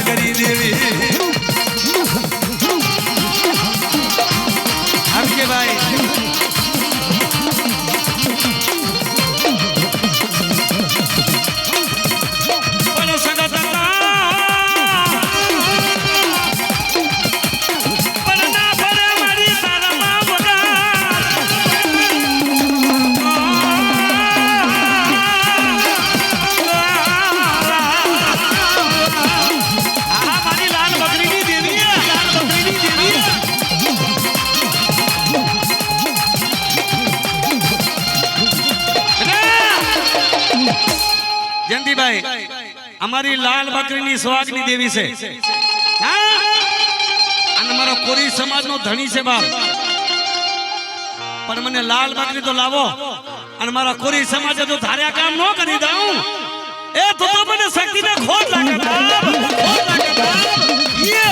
बकरी देवी आपके भाई भाई हमारी लाल बकरी सुहागनी देवी से मारो कोरी समाज नो धनी से बाप पर मने लाल बकरी तो लावो और मारा कोरी समाज जो धार्या काम नो करी दाऊं ए तो मने शक्ति ने खोट लागे बाप खोट लागे बाप ये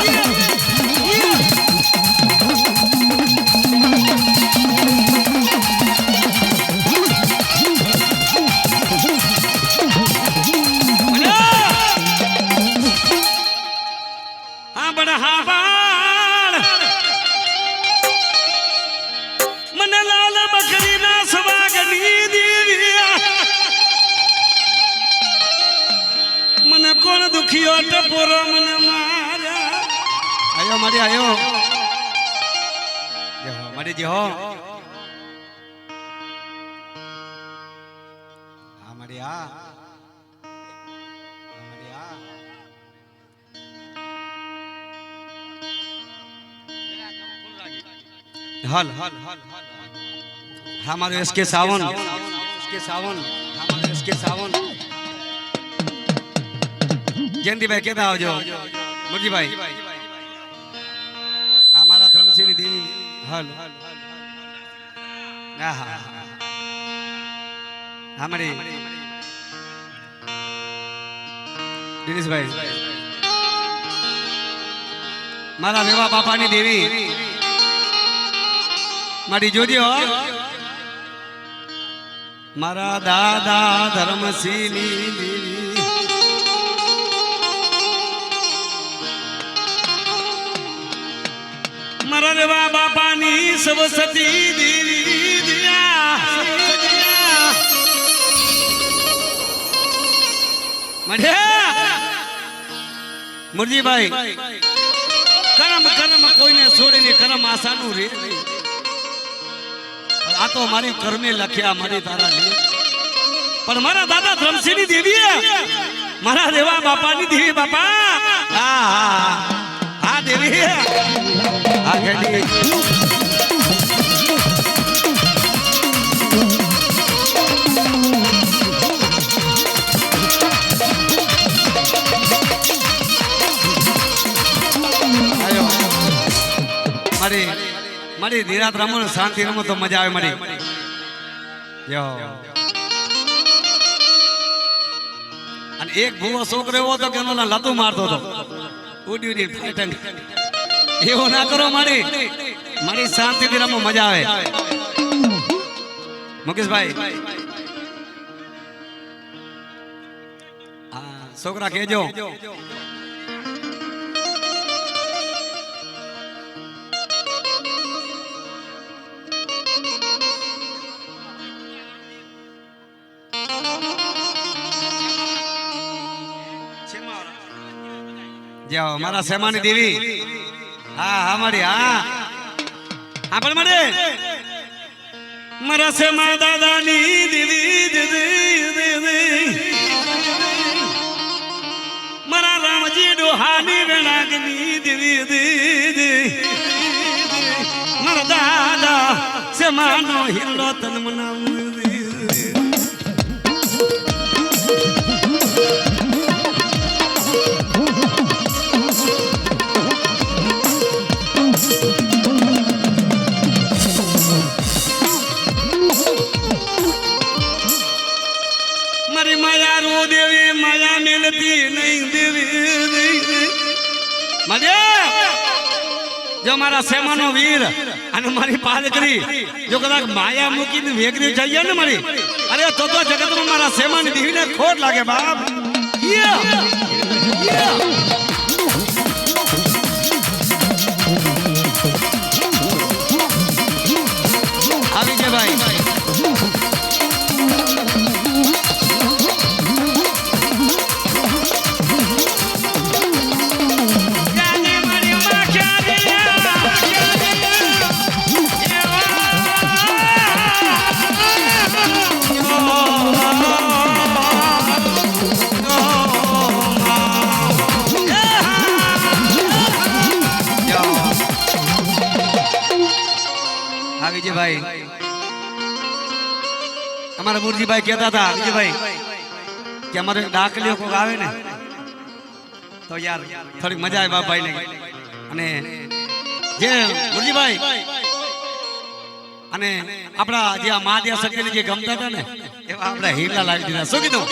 मन लाल बकरी ना सुहागनी देविया मन कौन दुखियो टपोरो मन मारा आयो मारी आयो जो मारी जी हो मारी आ हल हमारे इसके सावन हमारे इसके सावन जयंती भाई कहता हो जो मुर्जी भाई हमारा धर्मसिंह देवी हल हमारे दिनेश भाई मारा रेवा बापानी देवी मारी जोजी हो मारा दादा धर्मसिंह देवी मारा रेवा बापानी सरस्वती देवी दिया मढ़िया मुर्जी भाई कर्म कर्म कोई ने छोड़े नहीं कर्म आसानू रे आ तो हमारी कर्मे लख्या हमारी तारा लिए पर मारा दादा धर्मसिंह देवी है मारा रेवा बापा नी देवी बापा हाँ देवी है मारी मारी निरात रमो शांति रमो तो मजा आवे मारी यो अन एक भूવો છોકરો એવો તો કે એનો લાતો મારતો તો ઉડી ઉડી ફાટન એવો ના કરો મારી મારી શાંતિ થી રમો મજા આવે મુકેશ ભાઈ આ છોકરા કહેજો जाओ हमारा सेमानी देवी हाँ हमारी हाँ हाँ पर मरे मरा सेमा दादा नी देवी देवी मरा राम जी डोहानी वेणागनी देवी देवी मरा दादा सेमानो हिलो तन मना माया रो देवी माया मिलती नहीं देवी मजे जो हमारा सेमानो वीर અને મારી પાલકરી જો કદાચ માયા મૂકીને વેગરી જઈએ ને મારી અરે તો જગતમાં મારા સેમાની દેવીને ખોટ લાગે બાપ ભાઈ અમારા મુરજીભાઈ કહેતા હતા વિજયભાઈ કે અમારે ડાકલીઓ કોક આવે ને તો યાર થોડી મજા આવે બાપભાઈ ને અને જે મુરજીભાઈ અને આપણા જે મહાદેવ સત્યને જે ગમતા હતા ને એવા આપણે હીરા લાવી દીધા. શું કીધું?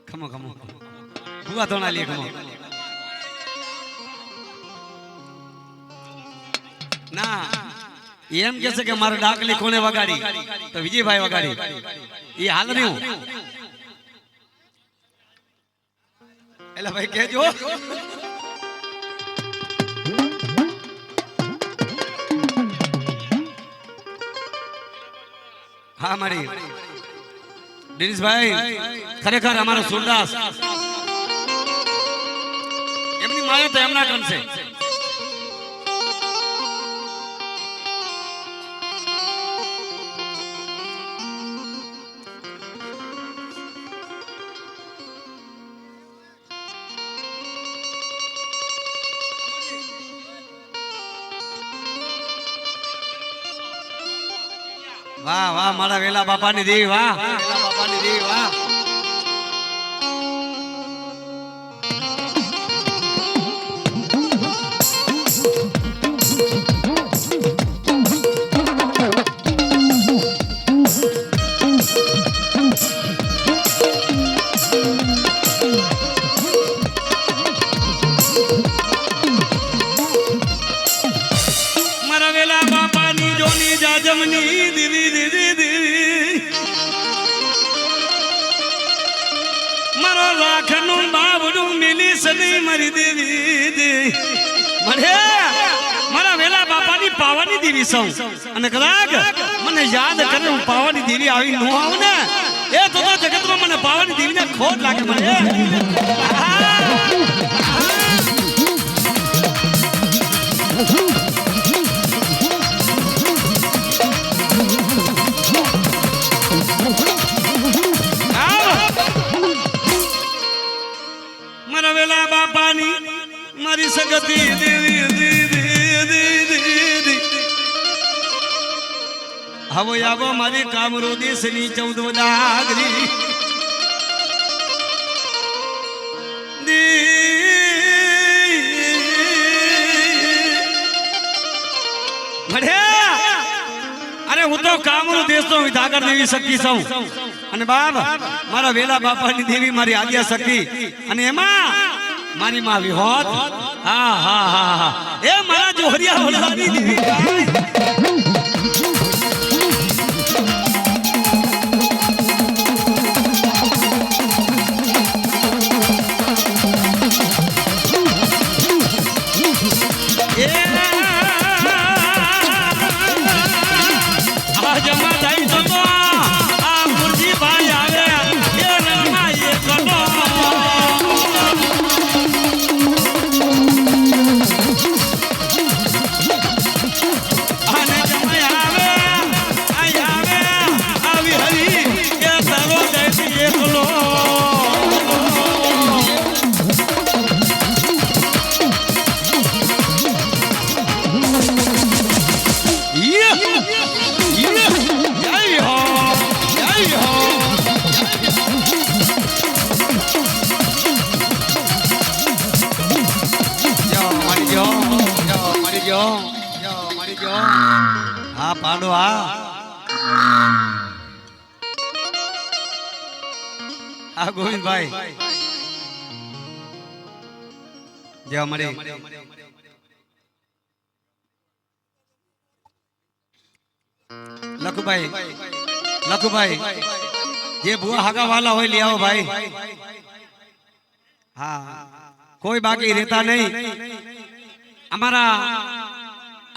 ખમો ખમો ભૂવા ધોણા લે ખમો ના એમ કે છે કે મારો ડાકલી કોને વગાડી તો વિજયભાઈ વગાડી એ હાલ રહ્યું એટલે ભાઈ કેજો હા મારી દિનેશભાઈ ખરેખર અમારો સુરદાસ એમની માયા તો એમના કરશે. વાહ વાહ મારા વેલા બાપાની દેવી વાહ વેલા બાપાની દેવી વાહ. મારા વેલા બાપાની જોની જાજમની દેવી દેવી દેવી મારો લાખનું બાવડું મિલી સદી મારી દેવી દેવી મળે મારા વેલા બાપાની પાવાની દેવી સૌ અને કદાચ મને યાદ કરે હું પાવાની દેવી આવી ન આવું ને એ તો જગતમાં મને પાવાની દેવીને ખોટ લાગે મને. મારા વેલા બાપાની મારી સગતી દેવી દેવી હવે આવો મારી કામરો દેશની 14 વદાગરી અરે હું તો કામરો દેશનો વિધાગર દેવી શક્તિ છું અને બાપ મારા વેલા બાપાની દેવી મારી આદ્યા શક્તિ અને એમાં મારી માં વિહોત હા હા હા હા એ મારા જોહરિયા વડાની દેવી હા પાડો હા ગોવિંદભાઈ જય મળી લખુભાઈ જે ભુવા હાગા વાલા હોય લઈ આવો ભાઈ. હા કોઈ બાકી રહેતા નહીં. અમારા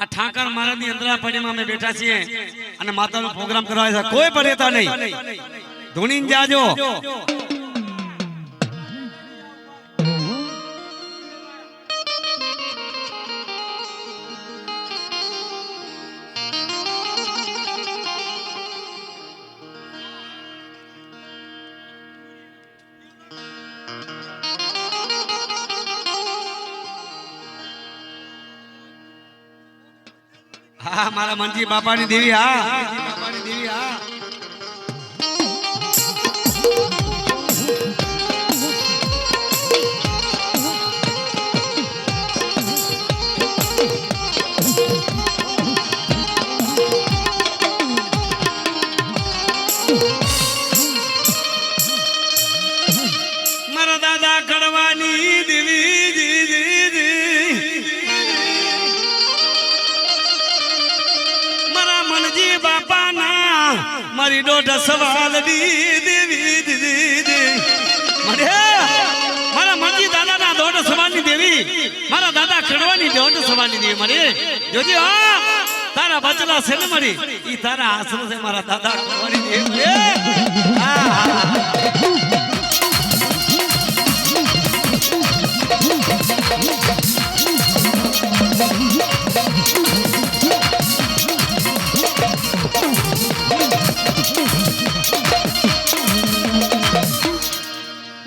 આ ઠાકર મહારાજની અંતરાપડીમાં અમે બેઠા છીએ અને માતાનો પ્રોગ્રામ કરવા છે. કોઈ પણ રહેતા નહીં. ધૂણીને જાજો. મારા મનજી બાપાની દેવી બાપાની દેવી મારા દાદા કડવાની દેવી મારા મનજી બાપાના મારી દોઢ સવાલ દેવી મારા મનજી દાદાના દોઢ સવાલની દેવી મારા દાદા કડવાની દોઢ સવાલની દેવી મળે જોજી તારા બચલા છે ને મળી ઈ તારા આસરો છે મારા દાદા કડવાની દેવી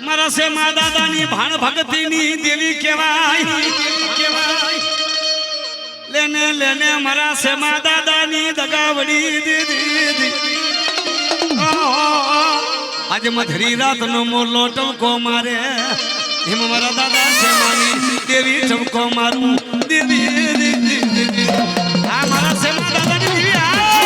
મારા સે મા દાદાની ભાણ ભક્તિની દેવી કહેવાય લેને લેને મારા સે મા દાદાની દગાવડી દીદી આજે મધરી રાતનો મોલો ટમકો મારે એમ મારા દાદા છે મારી દેવી ટમકો મારું દીદી આ મારા સે મા દાદાની દેવી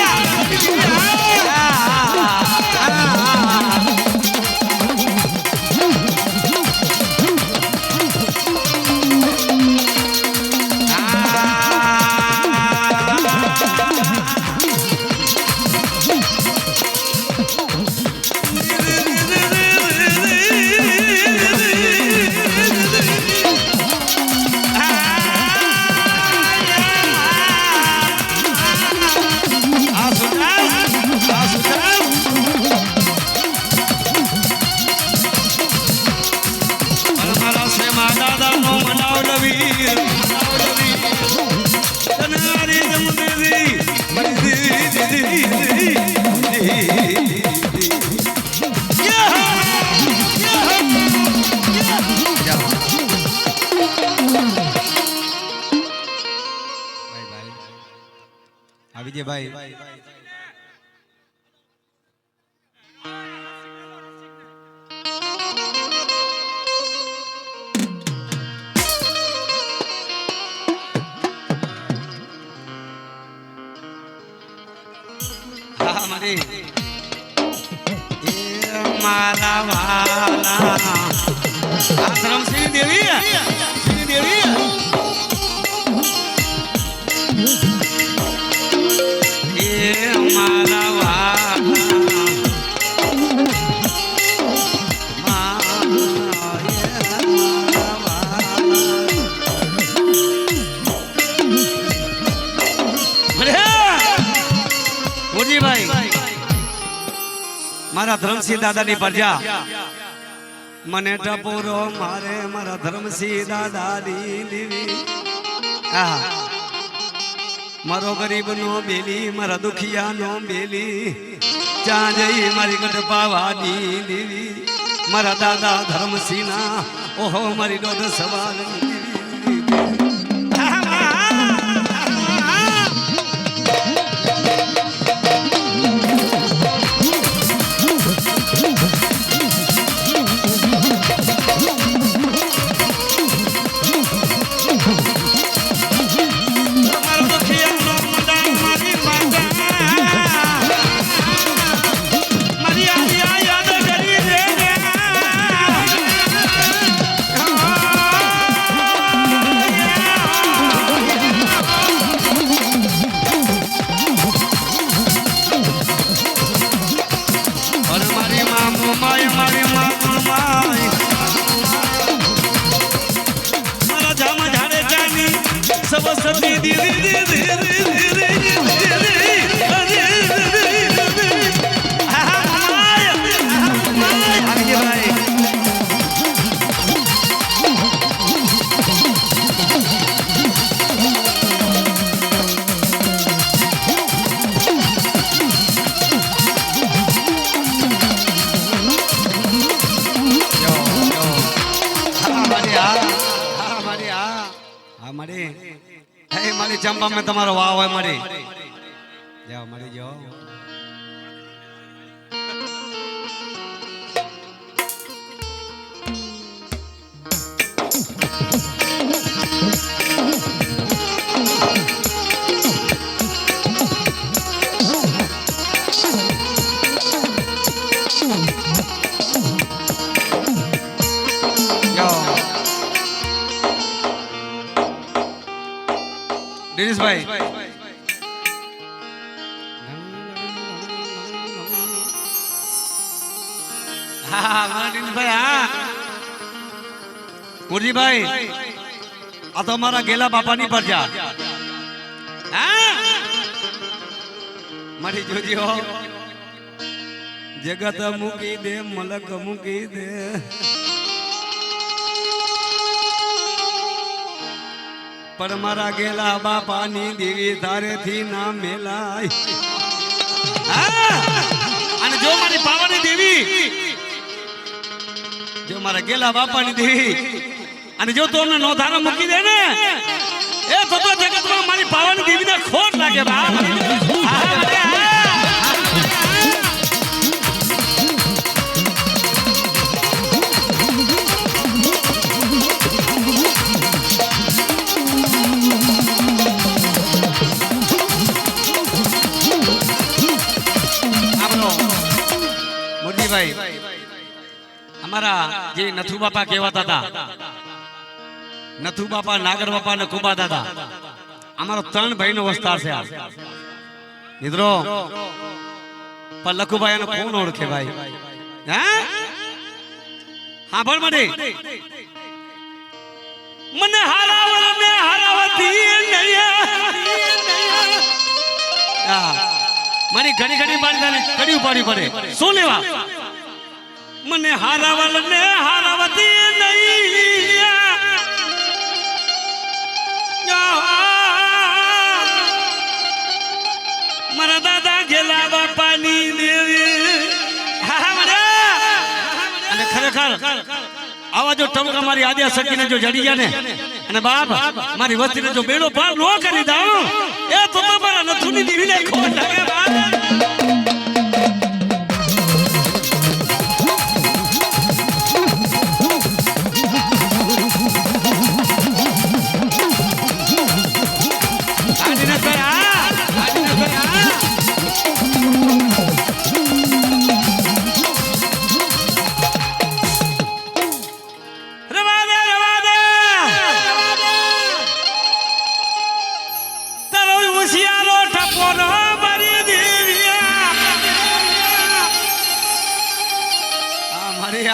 ભાઈ મારા વાલા આશ્રમ શ્રી દેવી મારા ધર્મસિંહ દાદાની પ્રજા મને ટપોરો મારે મારા ધર્મસિંહ દાદાની દેવી મારો ગરીબનો બેલી મારા દુખિયાનો બેલી ત્યાં જઈ મારી ગઢપાવાની દેવી મારા દાદા ધર્મસિંહના ઓહો મારી દોઢ સવાલ ચંપા में તમારો વાવ હોય મારી જાઓ મળી જાઓ દિનેશભાઈ હા દિનેશભાઈ હા ગુરજીભાઈ આ તો અમારા ગેલા બાપાની પરજા હા મારી જોજો જગત મૂકી દે મલક મૂકી દે પણ મારા ગેલા બાપાની દેવી તારેથી ના મેલાય અને જો મારી પાવાની દેવી જો મારા ગેલા બાપાની દેવી અને જો તો અમને નો ધારો મૂકી દે ને એ તો જગતમાં મારી પાવાની દેવીને ખોટ લાગે બાપ અમારા જે નથુ બાપા કહેવાતા હતા નથુ બાપા નાગર બાપા ને કુબા દાદા અમારો 3 ભાઈનો વિસ્તાર છે મિત્રો પણ લખુભાઈ એનો કોણ ઓળખે ભાઈ હા ભણ મને મને હારાવતી મારી ઘડી ઘડી બાંધવાની કડી ઉપાડી પડે શું લેવા મને હારાવલ ને હારાવતી નહીં મારા દાદા ગેલા બાપાની દેવી અને ખરેખર આવા જો ટમકા મારી આદ્યા સખીને જો જડી ગયા ને અને બાપ મારી વસ્તીને જો બેડો પાર ન કરી દઉં એ તો મારા નથુની દેવીને ખોટ લાગે બાપ